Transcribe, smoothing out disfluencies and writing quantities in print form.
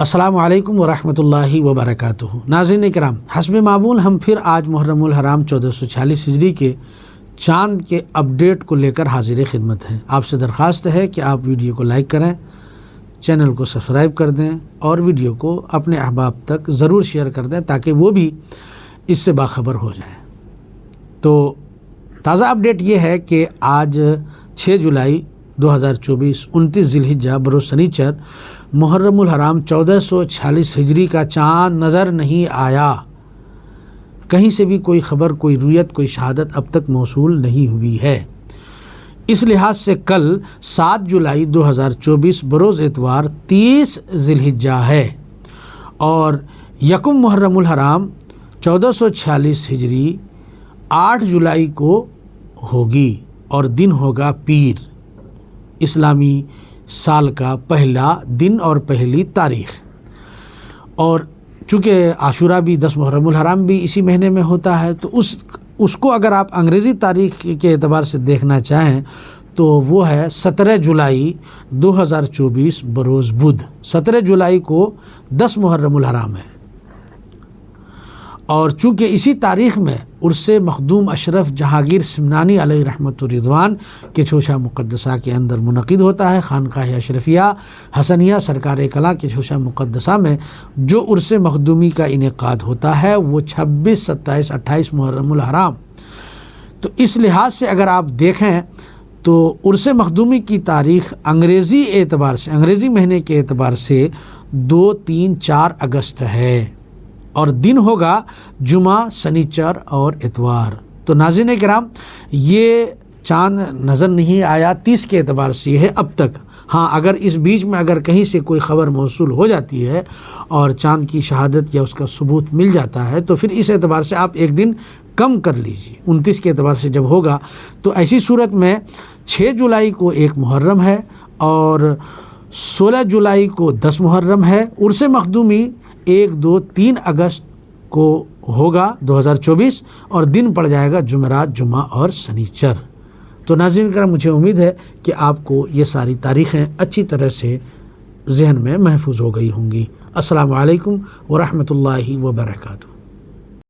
السلام علیکم ورحمۃ اللہ وبرکاتہ۔ ناظرین اکرام، حسب معمول ہم پھر آج محرم الحرام 1446 ہجری کے چاند کے اپڈیٹ کو لے کر حاضر خدمت ہیں۔ آپ سے درخواست ہے کہ آپ ویڈیو کو لائک کریں، چینل کو سبسکرائب کر دیں اور ویڈیو کو اپنے احباب تک ضرور شیئر کر دیں تاکہ وہ بھی اس سے باخبر ہو جائیں۔ تو تازہ اپڈیٹ یہ ہے کہ آج 6 جولائی 2024 29 ذی الحجہ بروز سنیچر محرم الحرام 1446 ہجری کا چاند نظر نہیں آیا۔ کہیں سے بھی کوئی خبر، کوئی رویت، کوئی شہادت اب تک موصول نہیں ہوئی ہے۔ اس لحاظ سے کل 7 جولائی 2024 بروز اتوار 30 ذی الحجہ ہے اور یکم محرم الحرام 1446 ہجری 8 جولائی کو ہوگی اور دن ہوگا پیر، اسلامی سال کا پہلا دن اور پہلی تاریخ۔ اور چونکہ عاشورہ بھی 10 محرم الحرام بھی اسی مہینے میں ہوتا ہے، تو اس کو اگر آپ انگریزی تاریخ کے اعتبار سے دیکھنا چاہیں تو وہ ہے 17 جولائی 2024 بروز بدھ۔ 17 جولائی کو 10 محرم الحرام ہے اور چونکہ اسی تاریخ میں عرس مخدوم اشرف جہانگیر سمنانی علیہ رحمۃ الرضوان کے چوشہ مقدسہ کے اندر منعقد ہوتا ہے۔ خانقاہ اشرفیہ حسنیہ سرکار کلاں کے چوشہ مقدسہ میں جو عرس مخدومی کا انعقاد ہوتا ہے وہ 26، 27، 28 محرم الحرام۔ تو اس لحاظ سے اگر آپ دیکھیں تو عرس مخدومی کی تاریخ انگریزی اعتبار سے، انگریزی مہینے کے اعتبار سے 2، 3، 4 اگست ہے اور دن ہوگا جمعہ، سنیچر اور اتوار۔ تو ناظرین کرام، یہ چاند نظر نہیں آیا 30 کے اعتبار سے ہے اب تک۔ ہاں، اگر اس بیچ میں اگر کہیں سے کوئی خبر موصول ہو جاتی ہے اور چاند کی شہادت یا اس کا ثبوت مل جاتا ہے تو پھر اس اعتبار سے آپ ایک دن کم کر لیجیے، 29 کے اعتبار سے جب ہوگا تو ایسی صورت میں 6 جولائی کو 1 محرم ہے اور 16 جولائی کو 10 محرم ہے۔ عرس مخدومی 1، 2، 3 اگست کو ہوگا 2024 اور دن پڑ جائے گا جمعرات، جمعہ اور سنیچر۔ تو ناظرین کرام، مجھے امید ہے کہ آپ کو یہ ساری تاریخیں اچھی طرح سے ذہن میں محفوظ ہو گئی ہوں گی۔ السلام علیکم ورحمۃ اللہ وبرکاتہ۔